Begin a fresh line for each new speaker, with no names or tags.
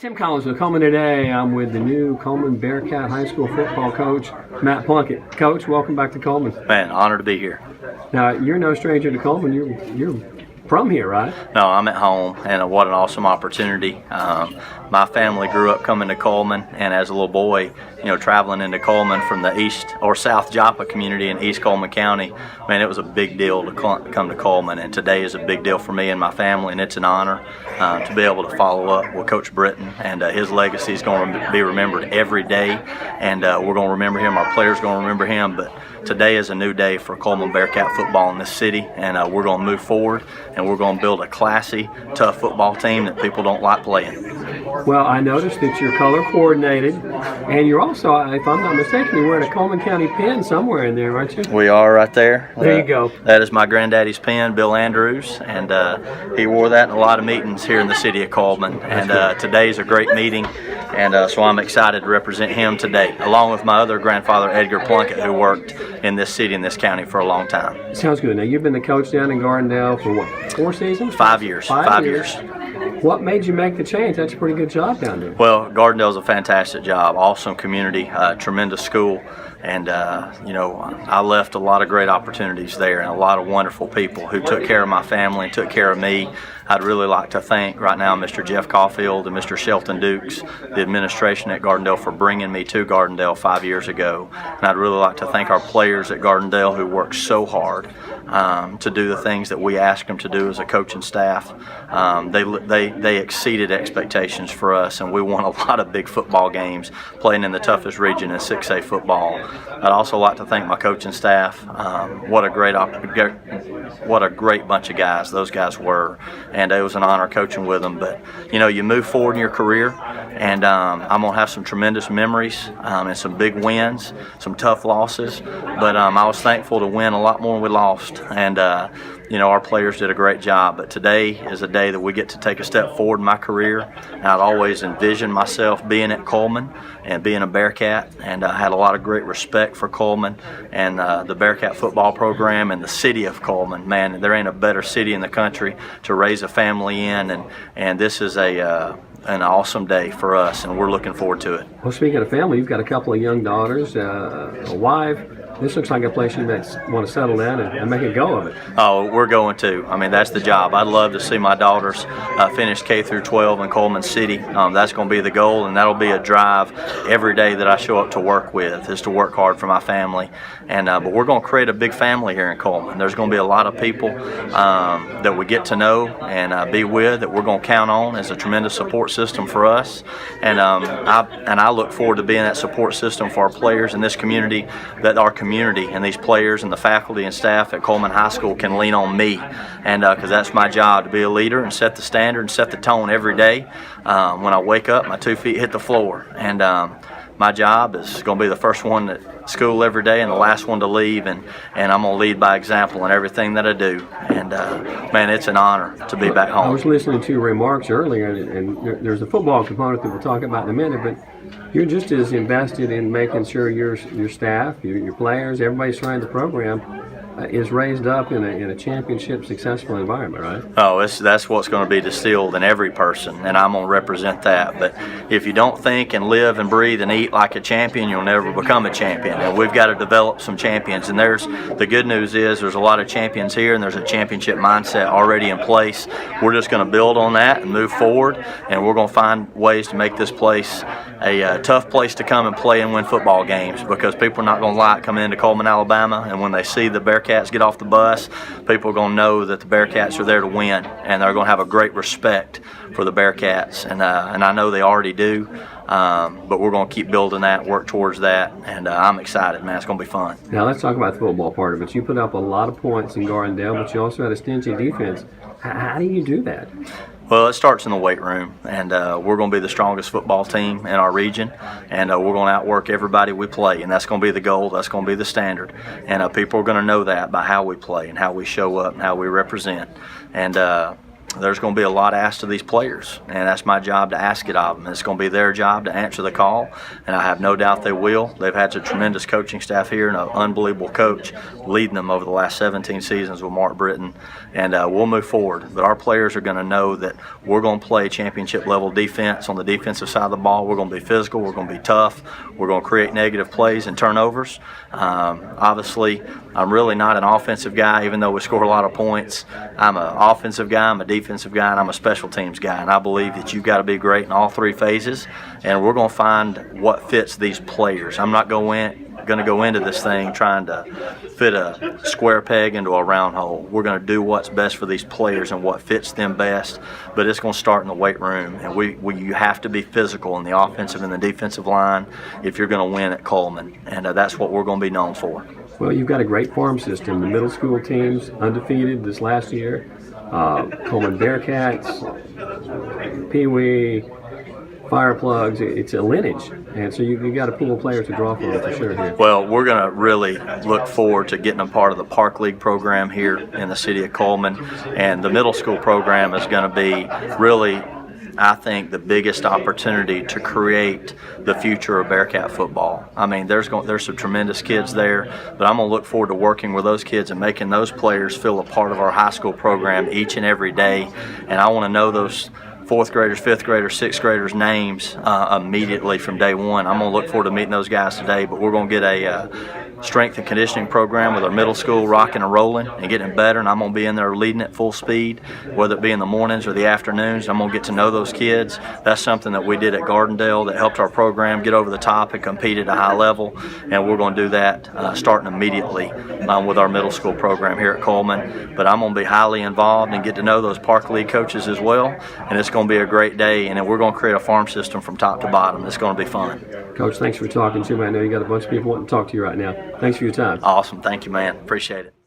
Tim Collins with Cullman today. I'm with the new Cullman Bearcat High School football coach, Matt Plunkett. Coach, welcome back to Cullman.
Man, honored to be here.
Now, you're no stranger to Cullman. You're from here, right?
No, I'm at home, and what an awesome opportunity. My family grew up coming to Cullman, and as a little boy, traveling into Cullman from the East or South Joppa community in East Cullman County, man, it was a big deal to come to Cullman, and today is a big deal for me and my family, and it's an honor to be able to follow up with Coach Britton, and his legacy is going to be remembered every day, and we're going to remember him. Our players are going to remember him, but today is a new day for Cullman Bearcat football in this city, and we're going to move forward, and we're going to build a classy, tough football team that people don't like playing.
Well, I noticed that you're color coordinated, and you're also, if I'm not mistaken, you're wearing a Cullman County pin somewhere in there, aren't you?
We are right there.
There you go.
That is my granddaddy's pin, Bill Andrews, and he wore that in a lot of meetings here in the city of Cullman. And today's a great meeting, and so I'm excited to represent him today, along with my other grandfather, Edgar Plunkett, who worked in this city and this county for a long time.
Sounds good. Now, you've been the coach down in Gardendale for what, 4 seasons?
5 years.
5 years. What made you make the change? That's a pretty good job down there.
Well, Gardendale's a fantastic job, awesome community, tremendous school, and I left a lot of great opportunities there and a lot of wonderful people who took care of my family and took care of me. I'd really like to thank right now Mr. Jeff Caulfield and Mr. Shelton Dukes, the administration at Gardendale, for bringing me to Gardendale 5 years ago. And I'd really like to thank our players at Gardendale who worked so hard to do the things that we asked them to do as a coaching staff. They exceeded expectations for us, and we won a lot of big football games playing in the toughest region in 6A football. I'd also like to thank my coaching staff. What a great bunch of guys those guys were, and it was an honor coaching with them. But you move forward in your career, and I'm gonna have some tremendous memories and some big wins, some tough losses. But I was thankful to win a lot more than we lost, and our players did a great job. But today is a day that we get to take a step forward in my career. And I'd always envisioned myself being at Cullman and being a Bearcat, and I had a lot of great respect for Cullman and the Bearcat football program and the city of Cullman. Man, there ain't a better city in the country to raise a family in, and this is an awesome day for us, and we're looking forward to it.
Well, speaking of family, you've got a couple of young daughters, a wife. This looks like a place you want to settle down and make a go of it.
Oh, we're going to. I mean, that's the job. I'd love to see my daughters finish K through 12 in Cullman City. That's going to be the goal, and that'll be a drive every day that I show up to work with, is to work hard for my family. And but we're going to create a big family here in Cullman. There's going to be a lot of people that we get to know and be with, that we're going to count on as a tremendous support system for us. And I look forward to being that support system for our players in this community, that our community and these players and the faculty and staff at Cullman High School can lean on me, and because that's my job, to be a leader and set the standard and set the tone every day. When I wake up, my 2 feet hit the floor, and my job is going to be the first one at school every day and the last one to leave, and I'm going to lead by example in everything that I do. And man, it's an honor to be back home.
I was listening to your remarks earlier, and there's a football component that we'll talk about in a minute, but you're just as invested in making sure your staff, your players, everybody surrounding the program is raised up in a championship successful environment, right?
Oh, that's what's going to be distilled in every person, and I'm going to represent that. But if you don't think and live and breathe and eat like a champion, you'll never become a champion. And we've got to develop some champions. And the good news is there's a lot of champions here, and there's a championship mindset already in place. We're just going to build on that and move forward, and we're going to find ways to make this place a tough place to come and play and win football games, because people are not going to like coming into Cullman, Alabama, and when they see the Bearcats get off the bus, people are going to know that the Bearcats are there to win, and they're going to have a great respect for the Bearcats, and I know they already do, but we're going to keep building that, work towards that, and I'm excited, man. It's going to be fun.
Now let's talk about the football part of it. You put up a lot of points in Gardendale, but you also had a stingy defense. How do you do that?
Well, it starts in the weight room, and we're going to be the strongest football team in our region, and we're going to outwork everybody we play, and that's going to be the goal. That's going to be the standard, and people are going to know that by how we play and how we show up and how we represent. And there's going to be a lot asked of these players, and that's my job to ask it of them. It's going to be their job to answer the call, and I have no doubt they will. They've had a tremendous coaching staff here and an unbelievable coach leading them over the last 17 seasons with Mark Britton, and we'll move forward. But our players are going to know that we're going to play championship level defense on the defensive side of the ball. We're going to be physical. We're going to be tough. We're going to create negative plays and turnovers. Obviously, I'm really not an offensive guy, even though we score a lot of points. I'm an offensive guy, I'm a defensive guy, and I'm a special teams guy. And I believe that you've got to be great in all three phases, and we're going to find what fits these players. I'm not going to go into this thing trying to fit a square peg into a round hole. We're going to do what's best for these players and what fits them best, but it's going to start in the weight room. And you have to be physical in the offensive and the defensive line if you're going to win at Cullman, and that's what we're going to be known for.
Well, you've got a great farm system. The middle school teams undefeated this last year. Cullman Bearcats, Pee Wee, Fire Plugs. It's a lineage, and so you got a pool of players to draw from for sure here.
Well, we're going to really look forward to getting a part of the Park League program here in the city of Cullman, and the middle school program is going to be really, I think, the biggest opportunity to create the future of Bearcat football. I mean, there's some tremendous kids there, but I'm going to look forward to working with those kids and making those players feel a part of our high school program each and every day. And I want to know those fourth graders, fifth graders, sixth graders' names immediately from day one. I'm going to look forward to meeting those guys today, but we're going to get a strength and conditioning program with our middle school rocking and rolling and getting better, and I'm going to be in there leading at full speed, whether it be in the mornings or the afternoons. I'm going to get to know those kids. That's something that we did at Gardendale that helped our program get over the top and compete at a high level, and we're going to do that starting immediately with our middle school program here at Cullman. But I'm going to be highly involved and get to know those Park League coaches as well, and it's going to be a great day, and we're going to create a farm system from top to bottom. It's going to be fun.
Coach, thanks for talking to me. I know you got a bunch of people wanting to talk to you right now. Thanks for your time.
Awesome. Thank you, man. Appreciate it.